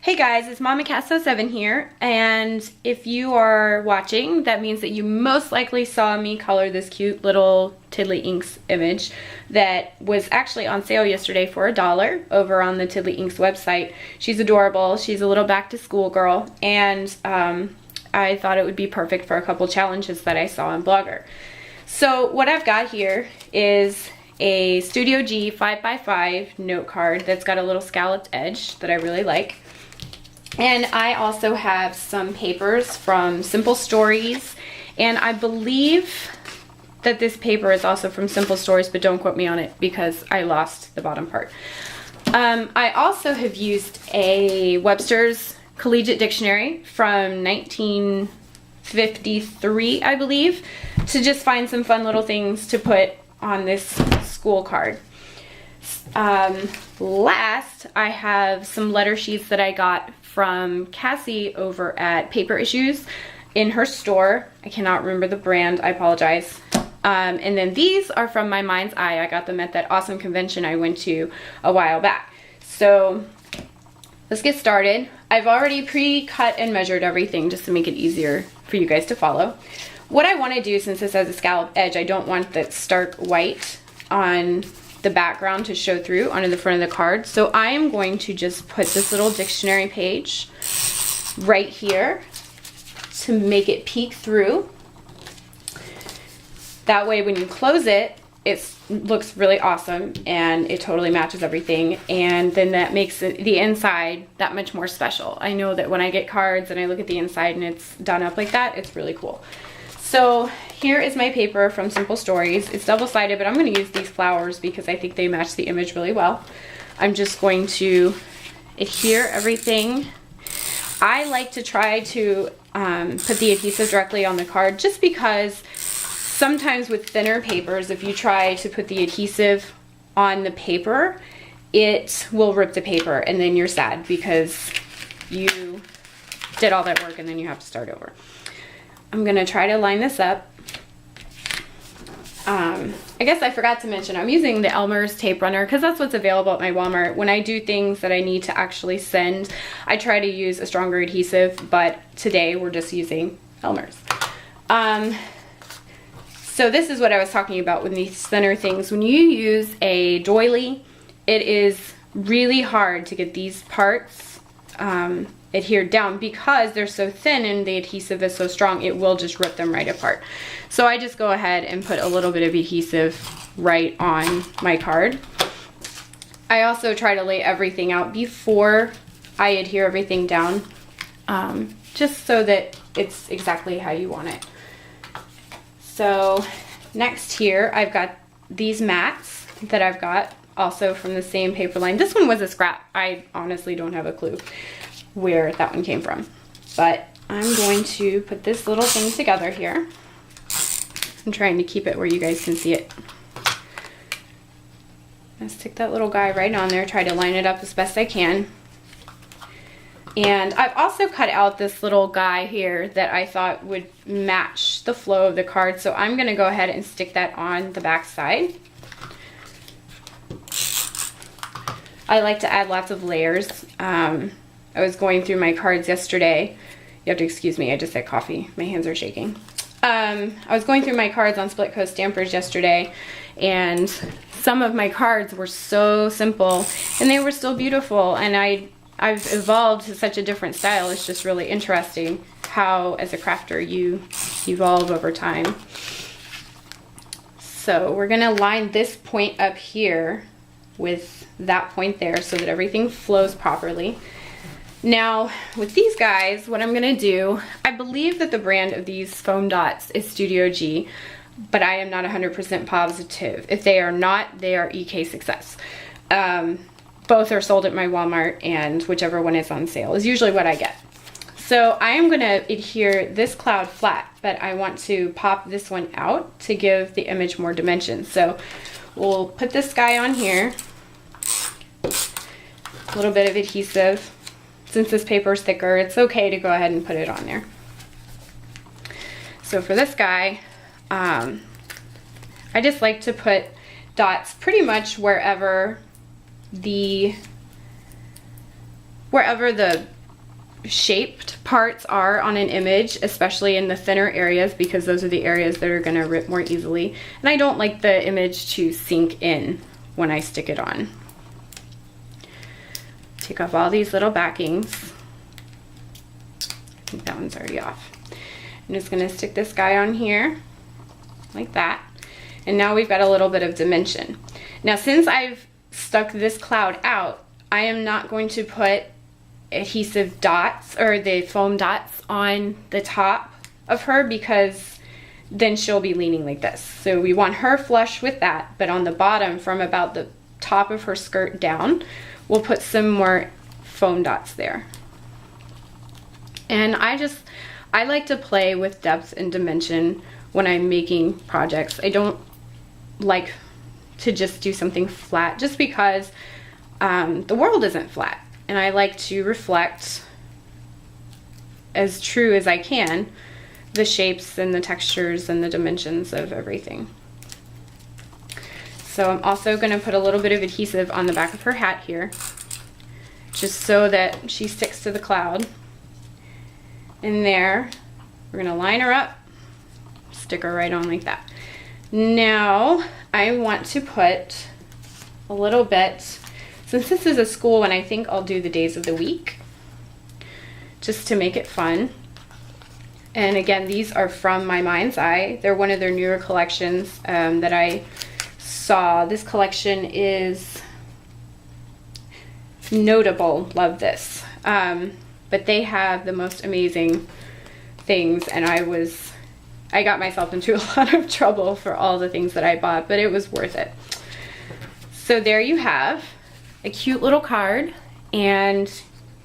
Hey guys, it's Mama Cass07 here, and if you are watching, that means that you most likely saw me color this cute little Tiddly Inks image that was actually on sale yesterday for $1 over on the Tiddly Inks website. She's adorable. She's a little back to school girl, and I thought it would be perfect for a couple challenges that I saw on Blogger. So what I've got here is a Studio G 5x5 note card that's got a little scalloped edge that I really like. And I also have some papers from Simple Stories, and I believe that this paper is also from Simple Stories, but don't quote me on it because I lost the bottom part. I also have used a Webster's Collegiate Dictionary from 1953, I believe, to just find some fun little things to put on this school card. Last, I have some letter sheets that I got from Cassie over at Paper Issues in her store. I cannot remember the brand, I apologize. And then these are from my Mind's Eye. I got them at that awesome convention I went to a while back. So let's get started. I've already pre-cut and measured everything just to make it easier for you guys to follow. What I want to do, since this has a scalloped edge, I don't want that stark white on the background to show through onto the front of the card. So I am going to just put this little dictionary page right here to make it peek through. That way when you close it, it looks really awesome and it totally matches everything, and then that makes the inside that much more special. I know that when I get cards and I look at the inside and it's done up like that, it's really cool. So here is my paper from Simple Stories. It's double-sided, but I'm going to use these flowers because I think they match the image really well. I'm just going to adhere everything. I like to try to put the adhesive directly on the card just because sometimes with thinner papers, if you try to put the adhesive on the paper, it will rip the paper and then you're sad because you did all that work and then you have to start over. I'm gonna try to line this up. I guess I forgot to mention I'm using the Elmer's tape runner because that's what's available at my Walmart. When I do things that I need to actually send, I try to use a stronger adhesive, but today we're just using Elmer's. So this is what I was talking about with these thinner things. When you use a doily, it is really hard to get these parts adhered down because they're so thin and the adhesive is so strong, it will just rip them right apart. So I just go ahead and put a little bit of adhesive right on my card. I also try to lay everything out before I adhere everything down, just so that it's exactly how you want it. So next here, I've got these mats that I've got also from the same paper line. This one was a scrap. I honestly don't have a clue where that one came from. But I'm going to put this little thing together here. I'm trying to keep it where you guys can see it. I stick that little guy right on there, try to line it up as best I can. And I've also cut out this little guy here that I thought would match the flow of the card. So I'm gonna go ahead and stick that on the back side. I like to add lots of layers. I was going through my cards yesterday. You have to excuse me, I just had coffee. My hands are shaking. I was going through my cards on Split Coast Stampers yesterday, and some of my cards were so simple and they were still beautiful, and I've evolved to such a different style. It's just really interesting how, as a crafter, you evolve over time. So we're gonna line this point up here with that point there so that everything flows properly. Now, with these guys, what I'm gonna do, I believe that the brand of these foam dots is Studio G, but I am not 100% positive. If they are not, they are EK Success. Both are sold at my Walmart, and whichever one is on sale is usually what I get. So I am gonna adhere this cloud flat, but I want to pop this one out to give the image more dimension. So we'll put this guy on here, a little bit of adhesive. Since this paper is thicker, it's okay to go ahead and put it on there. So for this guy, I just like to put dots pretty much wherever the wherever the shaped parts are on an image, especially in the thinner areas, because those are the areas that are going to rip more easily. And I don't like the image to sink in when I stick it on. Take off all these little backings. I think that one's already off. I'm just going to stick this guy on here like that. And now we've got a little bit of dimension. Now, since I've stuck this cloud out, I am not going to put adhesive dots or the foam dots on the top of her, because then she'll be leaning like this. So we want her flush with that, but on the bottom, from about the top of her skirt down, we'll put some more foam dots there. And I like to play with depth and dimension when I'm making projects. I don't like to just do something flat, just because the world isn't flat. And I like to reflect, as true as I can, the shapes and the textures and the dimensions of everything. So I'm also going to put a little bit of adhesive on the back of her hat here, just so that she sticks to the cloud. And there, we're going to line her up, stick her right on like that. Now I want to put a little bit, since this is a school one, I think I'll do the days of the week, just to make it fun. And again, these are from My Mind's Eye. They're one of their newer collections that I saw. This collection is notable. Love this. But they have the most amazing things, and I got myself into a lot of trouble for all the things that I bought, but it was worth it. So there you have a cute little card, and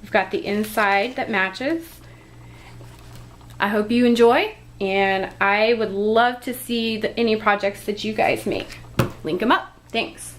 we've got the inside that matches. I hope you enjoy, and I would love to see any projects that you guys make. Link them up. Thanks.